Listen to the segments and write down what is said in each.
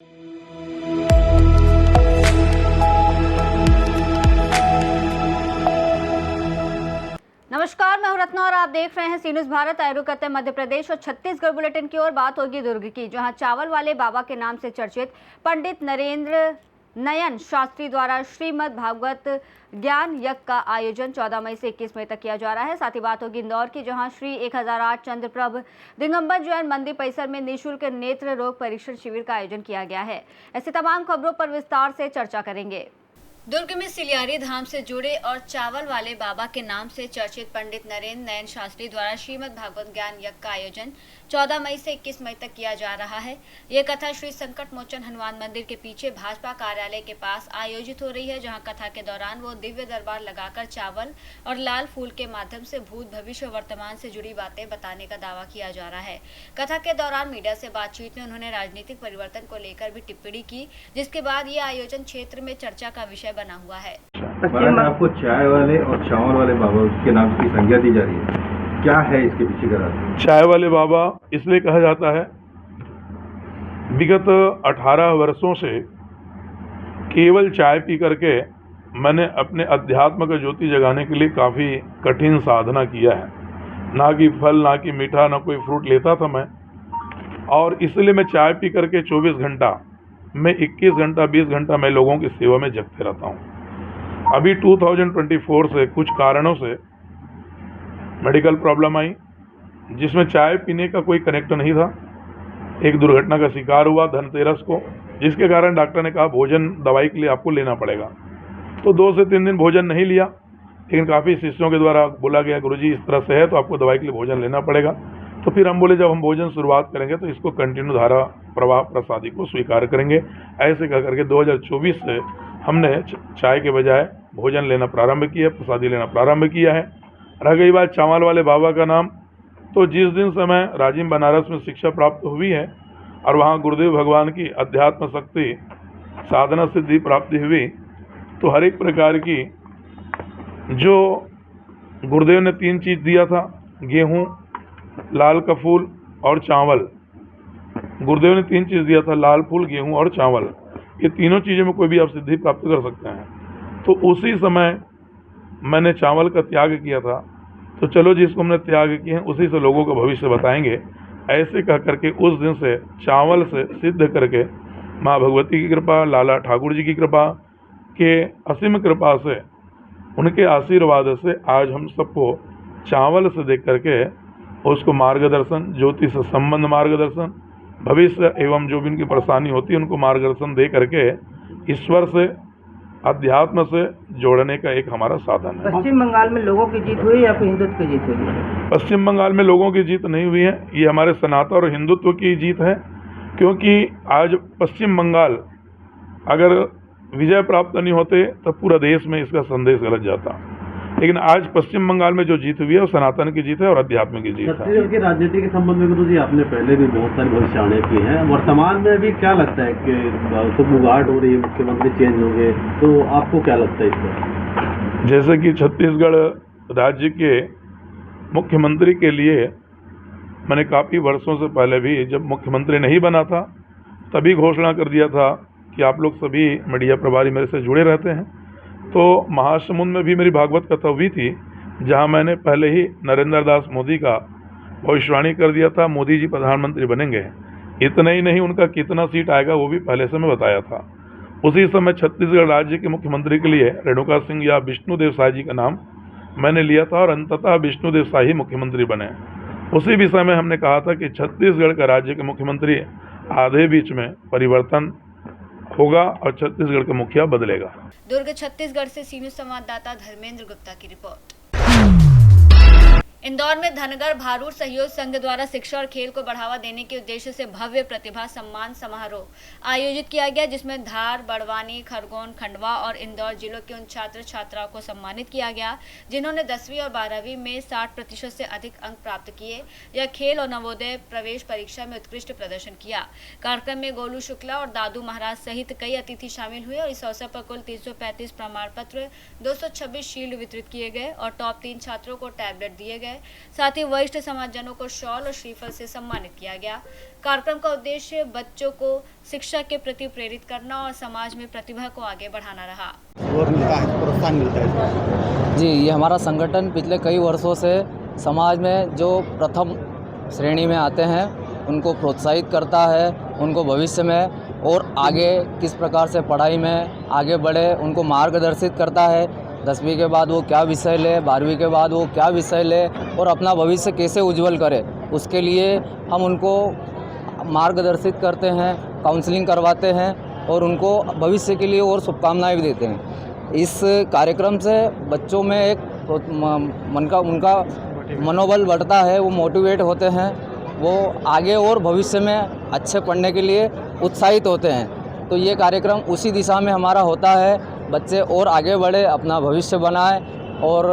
नमस्कार, मैं हूं रत्ना और आप देख रहे हैं सी न्यूज़ भारत। आए रुख करते हैं मध्य प्रदेश और छत्तीसगढ़ बुलेटिन की ओर। बात होगी दुर्ग की, जहां चावल वाले बाबा के नाम से चर्चित पंडित नरेंद्र नयन शास्त्री द्वारा श्रीमद् भागवत ज्ञान यज्ञ का आयोजन 14 मई से 21 मई तक किया जा रहा है। साथ ही बात होगी इंदौर की, जहां श्री 1008 चंद्रप्रभ दिगंबर जैन मंदिर परिसर में निःशुल्क नेत्र रोग परीक्षण शिविर का आयोजन किया गया है। ऐसी तमाम खबरों पर विस्तार से चर्चा करेंगे। दुर्ग में सिलियारी धाम से जुड़े और चावल वाले बाबा के नाम से चर्चित पंडित नरेंद्र नयन शास्त्री द्वारा श्रीमद् भागवत ज्ञान यज्ञ का आयोजन 14 मई से 21 मई तक किया जा रहा है। ये कथा श्री संकट मोचन हनुमान मंदिर के पीछे भाजपा कार्यालय के पास आयोजित हो रही है, जहां कथा के दौरान वो दिव्य दरबार लगाकर चावल और लाल फूल के माध्यम से भूत भविष्य वर्तमान से जुड़ी बातें बताने का दावा किया जा रहा है। कथा के दौरान मीडिया से बातचीत में उन्होंने राजनीतिक परिवर्तन को लेकर भी टिप्पणी की, जिसके बाद ये आयोजन क्षेत्र में चर्चा का विषय बना हुआ है। आपको चाय वाले और चावल वाले बाबा के नाम की संज्ञा दी जा रही है, क्या है इसके पीछे का राज? चाय वाले बाबा इसलिए कहा जाता है, विगत 18 वर्षों से केवल चाय पी करके मैंने अपने अध्यात्म का ज्योति जगाने के लिए काफ़ी कठिन साधना किया है। ना कि फल, ना कि मीठा, ना कोई फ्रूट लेता था मैं, और इसलिए मैं चाय पी करके 24 घंटा, मैं 21 घंटा 20 घंटा मैं लोगों की सेवा में जगते रहता हूँ। अभी 2024 से कुछ कारणों से मेडिकल प्रॉब्लम आई, जिसमें चाय पीने का कोई कनेक्ट नहीं था। एक दुर्घटना का शिकार हुआ धनतेरस को, जिसके कारण डॉक्टर ने कहा भोजन दवाई के लिए आपको लेना पड़ेगा। तो 2 से 3 दिन भोजन नहीं लिया, लेकिन काफ़ी शिष्यों के द्वारा बोला गया गुरुजी इस तरह से है तो आपको दवाई के लिए भोजन लेना पड़ेगा। तो फिर हम बोले जब हम भोजन शुरुआत करेंगे तो इसको कंटिन्यू धारा प्रवाह प्रसादी को स्वीकार करेंगे। ऐसे कह करके 2024 से हमने चाय के बजाय भोजन लेना प्रारंभ किया, प्रसादी लेना प्रारंभ किया है। रह गई बात चावल वाले बाबा का नाम, तो जिस दिन से मैं राजिम बनारस में शिक्षा प्राप्त हुई है और वहाँ गुरुदेव भगवान की अध्यात्म शक्ति साधना सिद्धि प्राप्ति हुई, तो हर एक प्रकार की जो गुरुदेव ने 3 चीज़ दिया था, गेहूँ, लाल का फूल और चावल। गुरुदेव ने 3 चीज़ दिया था, लाल फूल, गेहूं और चावल। ये तीनों चीज़ों में कोई भी आप सिद्धि प्राप्त कर सकते हैं। तो उसी समय मैंने चावल का त्याग किया था, तो चलो जिसको हमने त्याग किए हैं उसी से लोगों का भविष्य बताएंगे। ऐसे कह करके उस दिन से चावल से सिद्ध करके माँ भगवती की कृपा, लाला ठाकुर जी की कृपा के असीम कृपा से, उनके आशीर्वाद से आज हम सबको चावल से देख करके उसको मार्गदर्शन, ज्योति से संबंध मार्गदर्शन, भविष्य एवं जो भी उनकी परेशानी होती है उनको मार्गदर्शन दे करके ईश्वर से, अध्यात्म से जोड़ने का एक हमारा साधन है। पश्चिम बंगाल में लोगों की जीत हुई या फिर हिंदुत्व की जीत हुई है? पश्चिम बंगाल में लोगों की जीत नहीं हुई है, ये हमारे सनातन और हिंदुत्व की जीत है। क्योंकि आज पश्चिम बंगाल अगर विजय प्राप्त नहीं होते तो पूरा देश में इसका संदेश गलत जाता, लेकिन आज पश्चिम बंगाल में जो जीत हुई है वो सनातन की जीत है और अध्यात्म की जीत है। छत्तीसगढ़ की राजनीति के संबंध में गुरु जी आपने पहले भी बहुत सारी भविष्यवाणियां की हैं, वर्तमान में भी क्या लगता है कि सुगबुगाहट हो रही है, मुख्यमंत्री चेंज होंगे, तो आपको क्या लगता है इस पर? जैसे कि छत्तीसगढ़ राज्य के मुख्यमंत्री के लिए मैंने काफ़ी वर्षों से पहले भी, जब मुख्यमंत्री नहीं बना था तभी घोषणा कर दिया था कि आप लोग सभी मीडिया प्रभारी मेरे से जुड़े रहते हैं। तो महासमुंद में भी मेरी भागवत कथा हुई थी, जहां मैंने पहले ही नरेंद्र दास मोदी का भविष्यवाणी कर दिया था, मोदी जी प्रधानमंत्री बनेंगे। इतना ही नहीं, उनका कितना सीट आएगा वो भी पहले से मैं बताया था। उसी समय छत्तीसगढ़ राज्य के मुख्यमंत्री के लिए रेणुका सिंह या विष्णुदेव साय जी का नाम मैंने लिया था और अंततः विष्णुदेव साय ही मुख्यमंत्री बने। उसी विषय में हमने कहा था कि छत्तीसगढ़ का राज्य के मुख्यमंत्री आधे बीच में परिवर्तन होगा और छत्तीसगढ़ का मुखिया बदलेगा। दुर्ग छत्तीसगढ़ से सी न्यूज़ संवाददाता धर्मेंद्र गुप्ता की रिपोर्ट। इंदौर में धनगर भारूड सहयोग संघ द्वारा शिक्षा और खेल को बढ़ावा देने के उद्देश्य से भव्य प्रतिभा सम्मान समारोह आयोजित किया गया, जिसमें धार, बड़वानी, खरगोन, खंडवा और इंदौर जिलों के उन छात्र छात्राओं को सम्मानित किया गया जिन्होंने 10वीं और 12वीं में 60% से अधिक अंक प्राप्त किए या खेल और नवोदय प्रवेश परीक्षा में उत्कृष्ट प्रदर्शन किया। कार्यक्रम में गोलू शुक्ला और दादू महाराज सहित कई अतिथि शामिल हुए और इस अवसर पर कुल 335 प्रमाण पत्र, 226 शील्ड वितरित किए गए और टॉप 3 छात्रों को टैबलेट दिए गए गए। साथ ही वरिष्ठ समाजजनों को शॉल और श्रीफल से सम्मानित किया गया। कार्यक्रम का उद्देश्य बच्चों को शिक्षा के प्रति प्रेरित करना और समाज में प्रतिभा को आगे बढ़ाना रहा। प्रोत्साहन मिलता है जी, ये हमारा संगठन पिछले कई वर्षों से समाज में जो प्रथम श्रेणी में आते हैं उनको प्रोत्साहित करता है, उनको भविष्य में और आगे किस प्रकार से पढ़ाई में आगे बढ़े उनको मार्गदर्शित करता है। 10वीं के बाद वो क्या विषय ले, 12वीं के बाद वो क्या विषय ले और अपना भविष्य कैसे उज्जवल करे, उसके लिए हम उनको मार्गदर्शित करते हैं, काउंसलिंग करवाते हैं और उनको भविष्य के लिए और शुभकामनाएं भी देते हैं। इस कार्यक्रम से बच्चों में एक उनका मनोबल बढ़ता है, वो मोटिवेट होते हैं, वो आगे और भविष्य में अच्छे पढ़ने के लिए उत्साहित होते हैं। तो ये कार्यक्रम उसी दिशा में हमारा होता है, बच्चे और आगे बढ़े, अपना भविष्य बनाए और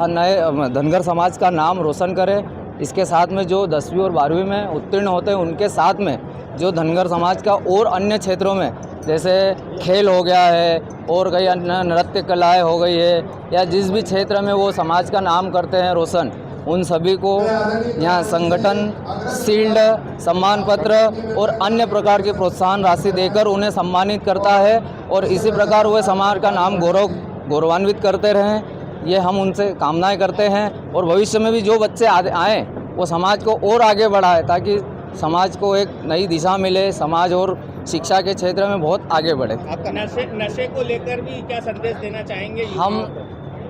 नए धनगर समाज का नाम रोशन करें। इसके साथ में जो 10वीं और 12वीं में उत्तीर्ण होते हैं उनके साथ में जो धनगर समाज का और अन्य क्षेत्रों में जैसे खेल हो गया है और कई अन्य नृत्य कलाएँ हो गई है या जिस भी क्षेत्र में वो समाज का नाम करते हैं रोशन, उन सभी को यहाँ संगठन शील्ड, सम्मान पत्र और अन्य प्रकार की प्रोत्साहन राशि देकर उन्हें सम्मानित करता है और इसी प्रकार वे समाज का नाम गौरवान्वित करते रहें, ये हम उनसे कामनाएं करते हैं। और भविष्य में भी जो बच्चे आएँ वो समाज को और आगे बढ़ाए ताकि समाज को एक नई दिशा मिले, समाज और शिक्षा के क्षेत्र में बहुत आगे बढ़े। आपका नशे को लेकर भी क्या संदेश देना चाहेंगे?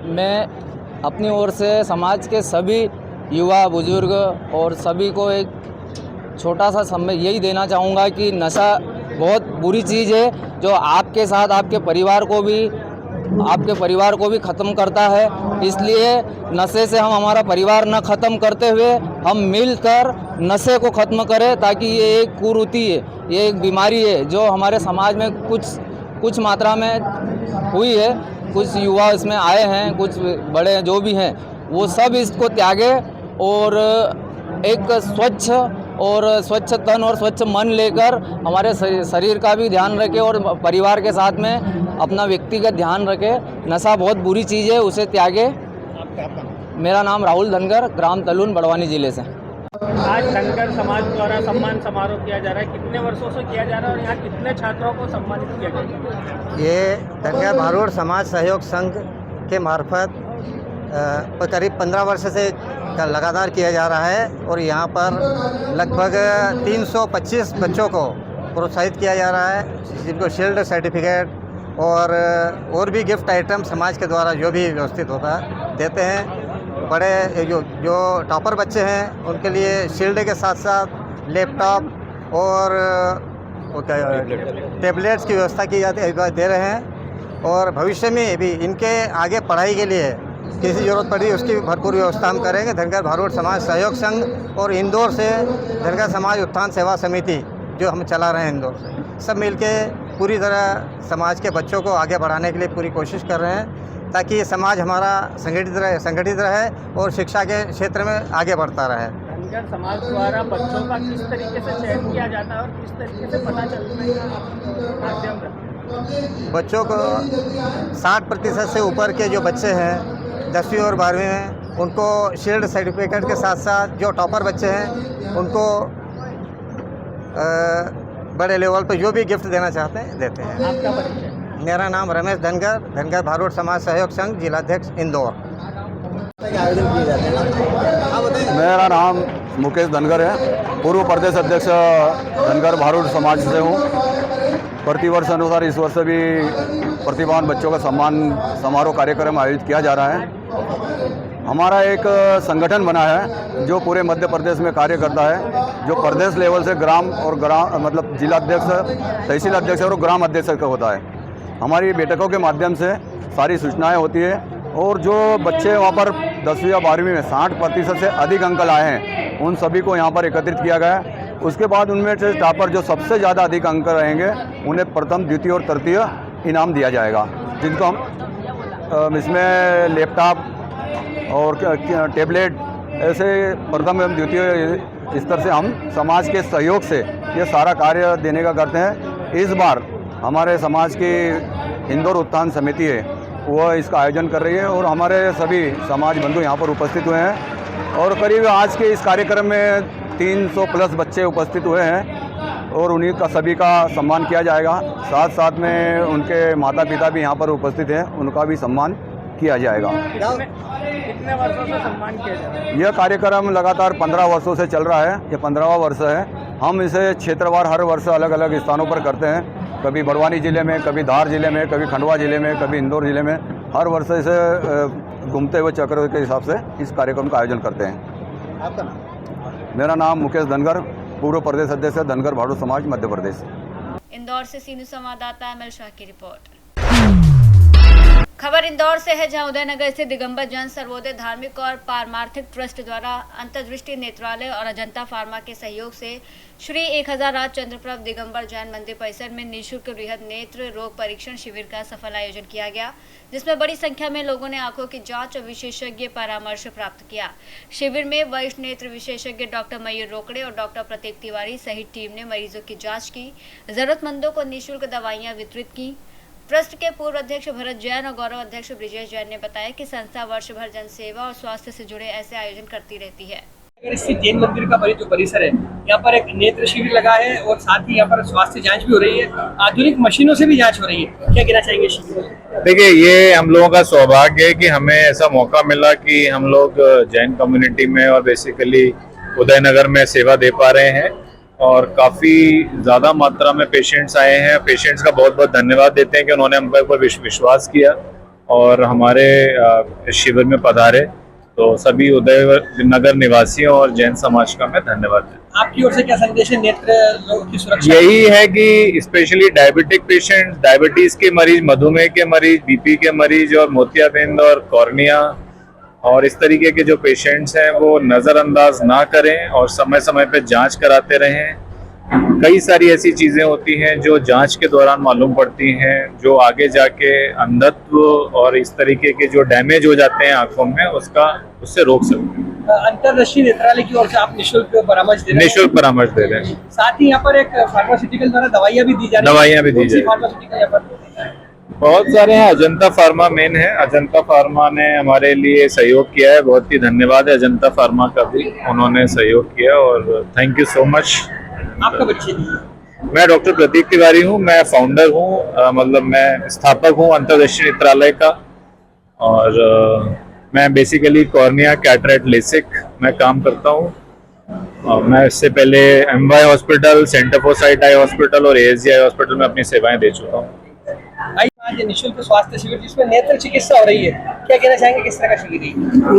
मैं अपनी ओर से समाज के सभी युवा बुजुर्ग और सभी को एक छोटा सा समय यही देना चाहूँगा कि नशा बहुत बुरी चीज़ है जो आपके साथ आपके परिवार को भी ख़त्म करता है। इसलिए नशे से हम हमारा परिवार न ख़त्म करते हुए हम मिलकर नशे को ख़त्म करें ताकि ये एक कुरीति है, ये एक बीमारी है जो हमारे समाज में कुछ मात्रा में हुई है। कुछ युवा इसमें आए हैं, कुछ बड़े जो भी हैं वो सब इसको त्यागे और एक स्वच्छ तन और स्वच्छ मन लेकर हमारे शरीर का भी ध्यान रखें और परिवार के साथ में अपना व्यक्तिगत ध्यान रखें। नशा बहुत बुरी चीज़ है, उसे त्यागे। मेरा नाम राहुल धनगर, ग्राम तलून, बड़वानी जिले से। आज धनगर समाज द्वारा सम्मान समारोह किया जा रहा है, कितने वर्षों से किया जा रहा है और यहाँ कितने छात्रों को सम्मानित किया गया? ये धनगर भारूड समाज सहयोग संघ के मार्फत करीब 15 वर्ष से लगातार किया जा रहा है और यहाँ पर लगभग 325 बच्चों को प्रोत्साहित किया जा रहा है, जिनको शील्ड, सर्टिफिकेट और भी गिफ्ट आइटम समाज के द्वारा जो भी व्यवस्थित होता है देते हैं। बड़े जो टॉपर बच्चे हैं उनके लिए शील्ड के साथ साथ लैपटॉप और टैबलेट्स की व्यवस्था की जाती है, दे रहे हैं। और भविष्य में भी इनके आगे पढ़ाई के लिए किसी ज़रूरत पड़ी उसकी भरपूर व्यवस्था हम करेंगे। धनगर भारूड समाज सहयोग संघ और इंदौर से धनगर समाज उत्थान सेवा समिति जो हम चला रहे हैं इंदौर से, सब मिलके पूरी तरह समाज के बच्चों को आगे बढ़ाने के लिए पूरी कोशिश कर रहे हैं ताकि ये समाज हमारा संगठित रहे और शिक्षा के क्षेत्र में आगे बढ़ता रहे। धनगर समाज द्वारा बच्चों का किस तरीके से चयन किया जाता है और किस तरीके से पता चलता है? बच्चों को 60% से ऊपर के जो बच्चे हैं 10वीं और 12वीं में, उनको शील्ड सर्टिफिकेट के साथ साथ जो टॉपर बच्चे हैं उनको बड़े लेवल पर जो भी गिफ्ट देना चाहते हैं देते हैं। आपका परिचय? मेरा नाम रमेश धनगर भारूड समाज सहयोग संघ, जिलाध्यक्ष इंदौर। मेरा नाम मुकेश धनगर है, पूर्व प्रदेश अध्यक्ष धनगर भारूड समाज से हूँ। प्रतिवर्ष अनुसार इस वर्ष भी प्रतिभावान बच्चों का सम्मान समारोह कार्यक्रम आयोजित किया जा रहा है। हमारा एक संगठन बना है जो पूरे मध्य प्रदेश में कार्य करता है, जो प्रदेश लेवल से ग्राम मतलब जिलाध्यक्ष, तहसील अध्यक्ष और ग्राम अध्यक्ष का होता है। हमारी बैठकों के माध्यम से सारी सूचनाएं होती है और जो बच्चे वहाँ पर 10वीं या 12वीं में 60% से अधिक अंक लाए हैं उन सभी को यहाँ पर एकत्रित किया गया है। उसके बाद उनमें से टॉपर जो सबसे ज़्यादा अधिक अंक रहेंगे उन्हें प्रथम, द्वितीय और तृतीय इनाम दिया जाएगा, जिनको हम इसमें लैपटॉप और टैबलेट ऐसे प्रथम एवं द्वितीय स्तर से हम समाज के सहयोग से ये सारा कार्य देने का करते हैं। इस बार हमारे समाज की इंदौर उत्थान समिति है, वह इसका आयोजन कर रही है और हमारे सभी समाज बंधु यहाँ पर उपस्थित हुए हैं। और करीब आज के इस कार्यक्रम में 300 प्लस बच्चे उपस्थित हुए हैं और उन्हीं का सभी का सम्मान किया जाएगा। साथ साथ में उनके माता पिता भी यहाँ पर उपस्थित हैं, उनका भी सम्मान किया जाएगा। कितने वर्षों से सम्मान किया जा रहा है? यह कार्यक्रम लगातार 15 वर्षों से चल रहा है, ये 15वां वर्ष है। हम इसे क्षेत्रवार हर वर्ष अलग अलग स्थानों पर करते हैं, कभी बड़वानी ज़िले में, कभी धार ज़िले में, कभी खंडवा ज़िले में, कभी इंदौर ज़िले में। हर वर्ष इसे घूमते हुए चक्र के हिसाब से इस कार्यक्रम का आयोजन करते हैं। आपका नाम? मेरा नाम मुकेश धनगर, पूर्व प्रदेश अध्यक्ष है धनगर भाड़ू समाज मध्य प्रदेश। इंदौर से सीनू संवाददाता एमएल शाह की रिपोर्ट। खबर इंदौर से है, जहां उदयनगर स्थित दिगंबर जैन सर्वोदय धार्मिक और पारमार्थिक ट्रस्ट द्वारा अंतर्दृष्टि नेत्रालय और अजंता फार्मा के सहयोग से श्री 1000 राज चंद्रप्रभ दिगंबर जैन मंदिर परिसर में निःशुल्क वृहद नेत्र रोग परीक्षण शिविर का सफल आयोजन किया गया, जिसमें बड़ी संख्या में लोगों ने आंखों की जांच और विशेषज्ञ परामर्श प्राप्त किया। शिविर में वरिष्ठ नेत्र विशेषज्ञ डॉक्टर मयूर रोकड़े और डॉक्टर प्रतीक तिवारी सहित टीम ने मरीजों की जाँच की, जरूरतमंदों को निःशुल्क दवाइयाँ वितरित की। ट्रस्ट के पूर्व अध्यक्ष भरत जैन और गौरव अध्यक्ष ब्रिजेश जैन ने बताया कि संस्था वर्ष भर जनसेवा और स्वास्थ्य से जुड़े ऐसे आयोजन करती रहती है। अगर इससे जैन मंदिर का जो परिसर है, यहाँ पर एक नेत्र शिविर लगा है और साथ ही यहाँ पर स्वास्थ्य जांच भी हो रही है, आधुनिक मशीनों से भी जांच हो रही है। क्या कहना चाहेंगे शिविर? देखिए, ये हम लोगों का सौभाग्य है कि हमें ऐसा मौका मिला कि हम लोग जैन कम्युनिटी में और बेसिकली उदयनगर में सेवा दे पा रहे हैं और काफ़ी ज़्यादा मात्रा में पेशेंट्स आए हैं। पेशेंट्स का बहुत बहुत धन्यवाद देते हैं कि उन्होंने हम पर विश्वास किया और हमारे शिविर में पधारे। तो सभी उदयनगर निवासियों और जैन समाज का मैं धन्यवाद देता हूं। आपकी ओर से क्या संदेश है नेत्र लोगों की सुरक्षा? यही है कि स्पेशली डायबिटिक पेशेंट्स, डायबिटीज़ के मरीज, मधुमेह के मरीज, बीपी के मरीज और मोतियाबिंद और कॉर्निया और इस तरीके के जो पेशेंट्स हैं वो नज़रअंदाज ना करें और समय समय पे जांच कराते रहें। कई सारी ऐसी चीज़ें होती हैं जो जांच के दौरान मालूम पड़ती हैं, जो आगे जाके अंधत्व और इस तरीके के जो डैमेज हो जाते हैं आंखों में उससे रोक सकते हैं। अंतर्दृष्टि नेत्रालय की ओर से आप निःशुल्क परामर्श दे रहे हैं? निःशुल्क परामर्श दे रहे हैं। साथ ही यहाँ पर एक फार्मास्यूटिकल द्वारा दवाइयाँ भी दी जा रही हैं। दवाइयाँ भी दी जा रही हैं। फार्मास्यूटिकल यहाँ पर बहुत सारे हैं। अजंता फार्मा मेन है। अजंता फार्मा ने हमारे लिए सहयोग किया है, बहुत ही धन्यवाद है अजंता फार्मा का भी, उन्होंने सहयोग किया और थैंक यू सो मच। आपका बच्चे? मैं डॉक्टर प्रतीक तिवारी हूँ, मैं फाउंडर हूँ, मतलब मैं स्थापक हूँ अंतर्दृष्टि नेत्रालय का और मैं बेसिकली कॉर्निया, कैटरेक्ट, लेसिक में काम करता हूँ। मैं इससे पहले MY hospital, centre for site eye hospital और ASG हॉस्पिटल में अपनी सेवाएं दे चुका हूँ। आज निःशुल्क स्वास्थ्य शिविर जिसमें नेत्र चिकित्सा हो रही है, क्या कहना चाहेंगे, किस तरह का शिविर है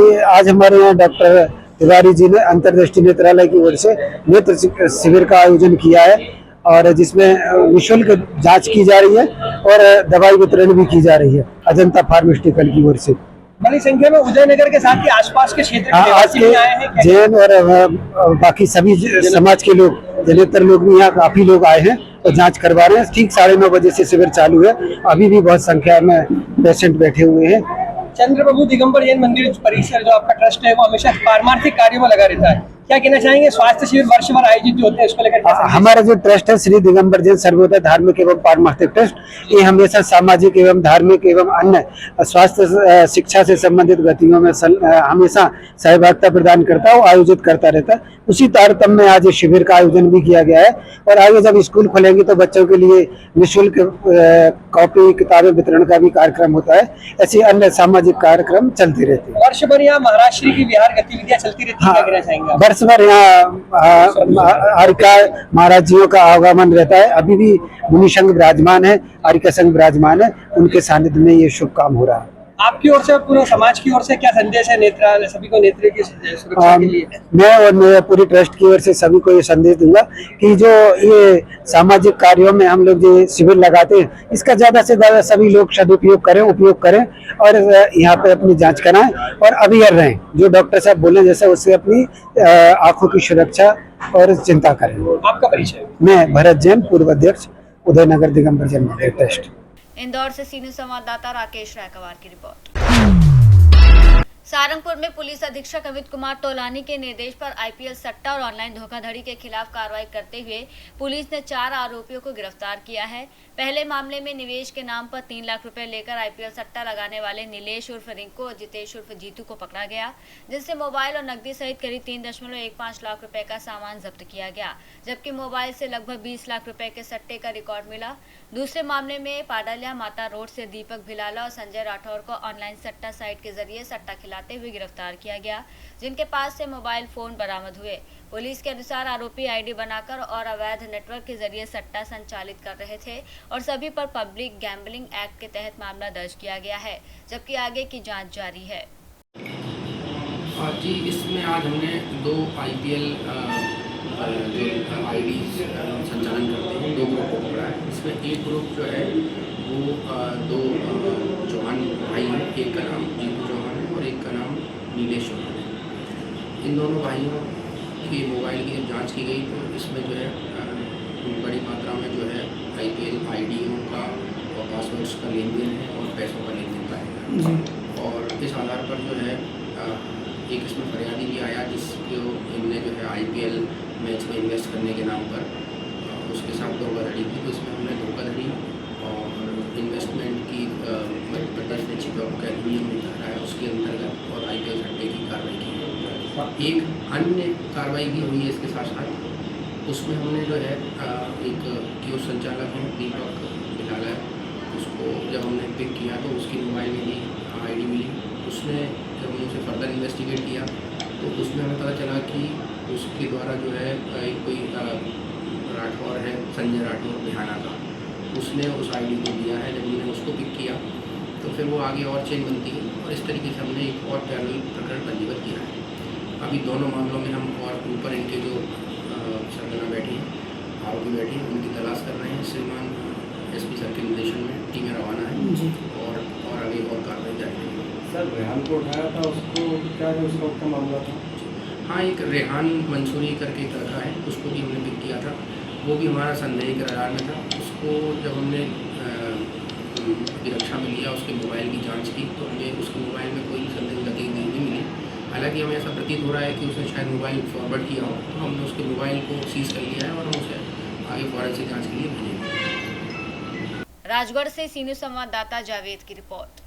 ये? आज हमारे यहाँ डॉक्टर तिवारी जी ने अंतर्दृष्टि नेत्रालय की ओर से नेत्र शिविर का आयोजन किया है और जिसमें निःशुल्क जांच की जा रही है और दवाई वितरण भी की जा रही है अजंता फार्मास्यूटिकल की ओर से। बड़ी संख्या में उदयनगर के साथ ही आसपास के क्षेत्र के आज निवासी आए हैं। के जैन और बाकी सभी समाज के लोग, जनेतर लोग भी, यहाँ काफी लोग आए हैं और जांच करवा रहे हैं। ठीक 9:30 बजे से शिविर चालू है, अभी भी बहुत संख्या में पेशेंट बैठे हुए हैं। चंद्रप्रभु दिगंबर जैन मंदिर परिसर जो आपका ट्रस्ट है वो हमेशा पारमार्थिक कार्यों में लगा रहता है, क्या कहना चाहेंगे? स्वास्थ्य शिविर वर्ष भर आयोजित जो होते हैं उसको लेकर हमारा जो ट्रस्ट है श्री दिगंबर जैन सर्वोदय धार्मिक एवं पारमार्थिक ट्रस्ट, ये हमेशा सामाजिक एवं धार्मिक एवं अन्य स्वास्थ्य शिक्षा से संबंधित गतिविधियों में हमेशा सहभागिता प्रदान करता है और आयोजित करता रहता है। उसी तारतम्य में आज शिविर का आयोजन भी किया गया है और आगे जब स्कूल खुलेंगे तो बच्चों के लिए निःशुल्क कॉपी किताबें वितरण का भी कार्यक्रम होता है। ऐसे अन्य सामाजिक कार्यक्रम चलते रहते हैं। वर्ष भर यहाँ महाराष्ट्र की विहार गतिविधियाँ चलती रहती है, क्या कहना चाहेंगे? वर्ष भर यहाँ आर्यका महाराज जियों का आगमन रहता है। अभी भी मुनि संघ विराजमान है, आर्यका संघ विराजमान है, उनके सानिध्य में ये शुभ काम हो रहा है। आपकी ओर से, पूरे समाज की ओर से क्या संदेश है नेत्र सभी को नेत्र की सुरक्षा के लिए? मैं और मेरे पूरी ट्रस्ट की ओर से सभी को ये संदेश दूंगा कि जो ये सामाजिक कार्यों में हम लोग जो शिविर लगाते हैं, इसका ज्यादा से ज्यादा सभी लोग सदुपयोग करें, उपयोग करें और यहाँ पे अपनी जांच कराएं और अवेयर रहें। जो डॉक्टर साहब बोले जैसे उससे अपनी आंखों की सुरक्षा और चिंता करें। आपका परिचय? मैं भरत जैन, पूर्व अध्यक्ष उदयनगर दिगंबर जैन मंदिर ट्रस्ट। इंदौर से सीनियर संवाददाता राकेश रायकवार की रिपोर्ट। सहारनपुर में पुलिस अधीक्षक अमित कुमार तोलानी के निर्देश पर आईपीएल सट्टा और ऑनलाइन धोखाधड़ी के खिलाफ कार्रवाई करते हुए पुलिस ने 4 आरोपियों को गिरफ्तार किया है। पहले मामले में निवेश के नाम पर 3 लाख रुपए लेकर आईपीएल सट्टा लगाने वाले नीलेश उर्फ रिंकू और जितेश उर्फ जीतू को पकड़ा गया, जिनसे मोबाइल और नकदी सहित करीब 3.15 लाख रुपए का सामान जब्त किया गया, जबकि मोबाइल से लगभग 20 लाख रुपए के सट्टे का रिकॉर्ड मिला। दूसरे मामले में पाडलिया माता रोड से दीपक भिलाला और संजय राठौर को ऑनलाइन सट्टा साइट के जरिए सट्टा खिलाते हुए गिरफ्तार किया गया, जिनके पास से मोबाइल फोन बरामद हुए। पुलिस के अनुसार आरोपी आईडी बनाकर और अवैध नेटवर्क के जरिए सट्टा संचालित कर रहे थे और सभी पर पब्लिक गैम्बलिंग एक्ट के तहत मामला दर्ज किया गया है, जबकि आगे की जांच जारी है। जी, इसमें आज हमने 2 आईपीएल जो आईडी संचालन करते हैं 2 ग्रुप को पकड़ा है। इसमें एक ग्रुप जो है वो 2 चौहान भाई हैं, एक का नाम जीतू चौहान है और एक का नाम नीलेश चौहान है। इन दोनों भाइयों की मोबाइल की जब जांच की गई तो इसमें जो है बड़ी मात्रा में जो है आईपीएल आईडियों का और पासवर्ड्स का लेन देन है और पैसों का लेन देन पाया गया। और इस आधार पर जो है एक इसमें फरियादी भी आया जिसको इनने जो है आईपीएल मैच में इन्वेस्ट करने के नाम पर उसके साथ धोखाधड़ी की। तो इसमें हमने धोखाधड़ी और इन्वेस्टमेंट की मध्य प्रदेश में छिपा अधिनियम में धारा है उसके अंतर्गत और आईपीएल सट्टे की कार्रवाई की है। एक अन्य कार्रवाई भी हुई है इसके साथ साथ, उसमें हमने जो है एक कियोस्क संचालक है दीपक भिलाला, उसको जब हमने पिक किया तो उसकी मोबाइल में भी आईडी मिली। उसने जब हमने उसे फर्दर इन्वेस्टिगेट किया तो उसमें हमें पता चला कि उसके द्वारा जो है कोई राठौर है संजय राठौर बिहाना का, उसने उस आईडी को दिया है। जब हमने उसको पिक किया तो फिर वो आगे और चेन बनती है और इस तरीके से हमने एक और पैरेलल प्रकरण पंजीबद्ध किया है। अभी दोनों मामलों में हम और ऊपर इनके जो सरगना बैठी हैं आरोपी बैठी हैं उनकी तलाश कर रहे हैं। श्रीमान एसपी सर के निर्देशन में टीमें रवाना है और आगे और कार्रवाई जारी रहेगी। सर रेहान को उठाया था, उसको क्या है उसका उत्तम मामला था? हाँ, एक रेहान मंसूरी करके एक लड़का है, उसको भी हमने पिक किया था। वो भी हमारा संदेह के रडार में था। उसको जब हमने रक्षा में लिया, उसके मोबाइल की जांच की तो हमें उसके मोबाइल में कोई संदेह गतिविधि नहीं मिली। हालांकि हमें ऐसा प्रतीत हो रहा है कि उसने शायद मोबाइल फॉरवर्ड किया हो, तो हमने उसके मोबाइल को सीज कर लिया है और हम उसे आगे फॉरेंसिक जाँच के लिए भेजेंगे। राजगढ़ से सीनियर संवाददाता जावेद की रिपोर्ट।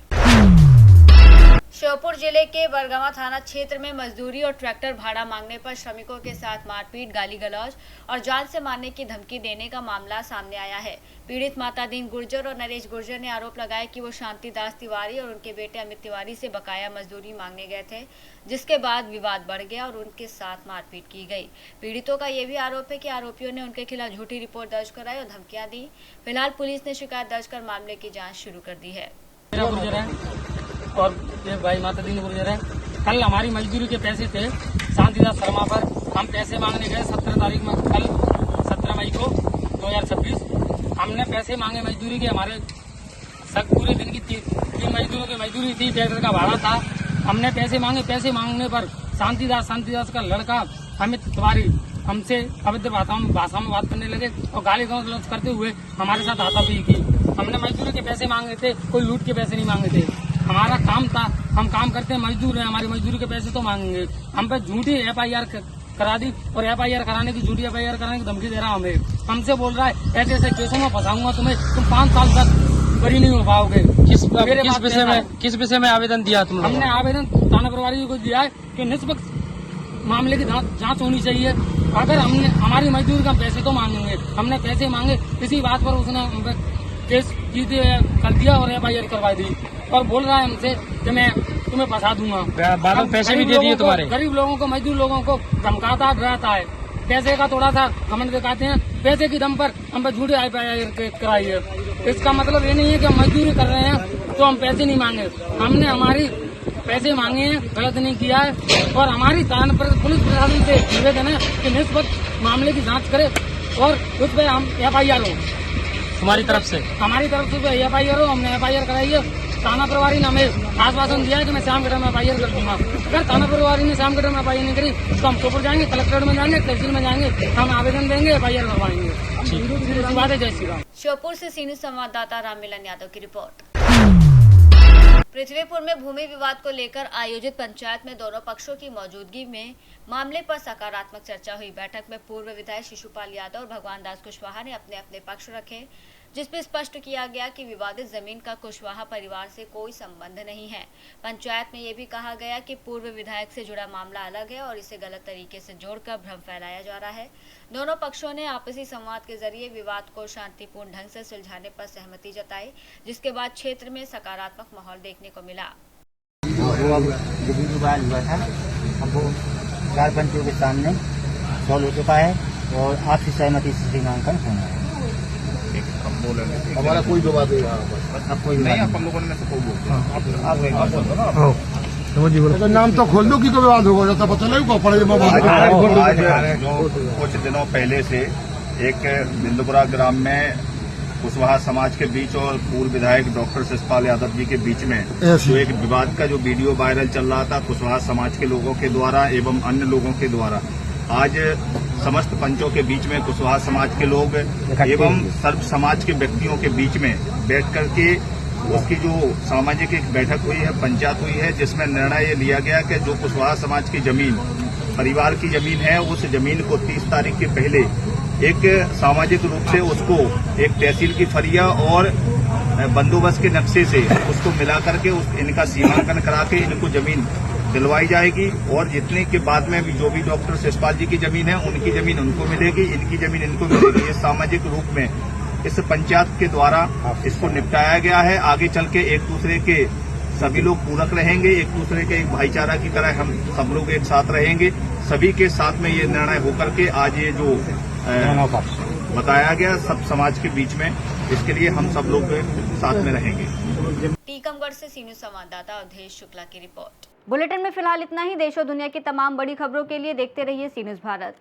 श्योपुर जिले के बरगवा थाना क्षेत्र में मजदूरी और ट्रैक्टर भाड़ा मांगने पर श्रमिकों के साथ मारपीट, गाली गलौज और जान से मारने की धमकी देने का मामला सामने आया है। पीड़ित माता दीन गुर्जर और नरेश गुर्जर ने आरोप लगाया कि वो शांतिदास तिवारी और उनके बेटे अमित तिवारी से बकाया मजदूरी मांगने गए थे, जिसके बाद विवाद बढ़ गया और उनके साथ मारपीट की गई। पीड़ितों का ये भी आरोप है कि आरोपियों ने उनके खिलाफ झूठी रिपोर्ट दर्ज कराई और धमकियां दी। फिलहाल पुलिस ने शिकायत दर्ज कर मामले की जाँच शुरू कर दी है। और ये भाई माता दीन गुर्जर है। कल हमारी मजदूरी के पैसे थे शांतिदास शर्मा पर, हम पैसे मांगने गए 17 तारीख में, कल 17 मई को 2026। हमने पैसे मांगे मजदूरी के, हमारे सब पूरे दिन की 3 मजदूरों की मजदूरी थी, ट्रैक्टर का भाड़ा था। हमने पैसे मांगे, पैसे मांगने पर शांतिदास का लड़का अमित तिवारी हमसे अवैध भाषा में बात करने लगे और गाली गलौज करते हुए हमारे साथ हाथापाई की। हमने मजदूरी के पैसे मांगे थे, कोई लूट के पैसे नहीं मांगे थे। हमारा काम था, हम काम करते हैं, मजदूर हैं, हमारी मजदूरी के पैसे तो मांगेंगे। हम पे झूठी FIR करा दी और FIR कराने की झूठी FIR कराने की धमकी दे रहा हमें। हमसे बोल रहा है ऐसे ऐसे केसों में फंसाऊंगा तुम्हें, तुम 5 साल तक बरी नहीं हो पाओगे। किस विषय में आवेदन दिया तुमने? हमने आवेदन थाना प्रभारी को दिया है कि निष्पक्ष मामले की जांच होनी चाहिए। अगर हमने हमारी मजदूरी का पैसे तो मांगेंगे, हमने पैसे मांगे, इसी बात पर उसने केस कर दिया और FIR करवा दी और बोल रहा है हमसे कि मैं तुम्हें फंसा दूंगा। बादल पैसे भी दे दिए तुम्हारे। गरीब लोगों को, मजदूर लोगों को धमकाता डराता है। पैसे का थोड़ा सा घमंड दिखाते हैं, पैसे की दम पर हम पे झूठे FIR कराई है। इसका मतलब ये नहीं है कि हम मजदूरी कर रहे हैं तो हम पैसे नहीं मांगे। हमने हमारी पैसे मांगे हैं, गलत नहीं किया है और हमारी पुलिस प्रशासन से निवेदन है कि निष्पक्ष मामले की जाँच करे और उस पर हम FIR हो। हमारी तरफ से FIR हो। हमने FIR कराई है। थाना प्रभारी ने हमें आश्वासन दिया है कि मैं शाम के टाइम में FIR कर दूंगा। अगर थाना प्रभारी ने शाम के टाइम में FIR नहीं करी तो हम श्योपुर जाएंगे, कलेक्ट्रेट में जाएंगे, तहसील में जाएंगे, हम आवेदन देंगे, FIR करवाएंगे। बात है। जय श्री राम। श्योपुर से सीनियर संवाददाता राममिलन यादव की रिपोर्ट। पृथ्वीपुर में भूमि विवाद को लेकर आयोजित पंचायत में दोनों पक्षों की मौजूदगी में मामले पर सकारात्मक चर्चा हुई। बैठक में पूर्व विधायक शिशुपाल यादव और भगवान दास कुशवाहा ने अपने अपने पक्ष रखे, जिसमें स्पष्ट किया गया कि विवादित जमीन का कुशवाहा परिवार से कोई संबंध नहीं है। पंचायत में ये भी कहा गया कि पूर्व विधायक से जुड़ा मामला अलग है और इसे गलत तरीके से जोड़कर भ्रम फैलाया जा रहा है। दोनों पक्षों ने आपसी संवाद के जरिए विवाद को शांतिपूर्ण ढंग से सुलझाने पर सहमति जताई, जिसके बाद क्षेत्र में सकारात्मक माहौल देखने को मिला। चार पंचों के सामने सॉल्व हो चुका है और आपसी सहमति से सीमांकन होना है। हमारा कोई विवाद नहीं रहा। अब कोई नहीं, आप हम लोगों में से कोई तो नाम तो खोल दो कि तो विवाद होगा, जैसा पता लगेगा पड़े। कुछ दिनों पहले से एक बिंदुपुरा ग्राम में कुशवाहा समाज के बीच और पूर्व विधायक डॉक्टर शिशुपाल यादव जी के बीच में जो एक विवाद का जो वीडियो वायरल चल रहा था कुशवाहा समाज के लोगों के द्वारा एवं अन्य लोगों के द्वारा, आज समस्त पंचों के बीच में कुशवाहा समाज के लोग एवं सर्व समाज के व्यक्तियों के बीच में बैठ करके उसकी जो सामाजिक एक बैठक हुई है, पंचायत हुई है, जिसमें निर्णय ये लिया गया कि जो कुशवाहा समाज की जमीन परिवार की जमीन है, उस जमीन को 30 तारीख के पहले एक सामाजिक रूप से उसको एक तहसील की फरिया और बंदोबस्त के नक्शे से उसको मिला करके इनका सीमांकन करा के इनको जमीन दिलवाई जाएगी और जितने के बाद में भी जो भी डॉक्टर शिशुपाल जी की जमीन है उनकी जमीन उनको मिलेगी, इनकी जमीन इनको मिलेगी। ये सामाजिक रूप में इस पंचायत के द्वारा इसको निपटाया गया है। आगे चल के एक दूसरे के सभी लोग पूरक रहेंगे, एक दूसरे के एक भाईचारा की तरह हम सब लोग एक साथ रहेंगे। सभी के साथ में ये निर्णय होकर के आज ये जो बताया गया सब समाज के बीच में, इसके लिए हम सब लोग साथ में रहेंगे। टीकमगढ़ से सीनियर संवाददाता अवधेश शुक्ला की रिपोर्ट। बुलेटिन में फिलहाल इतना ही। देश और दुनिया की तमाम बड़ी खबरों के लिए देखते रहिए सी न्यूज़ भारत।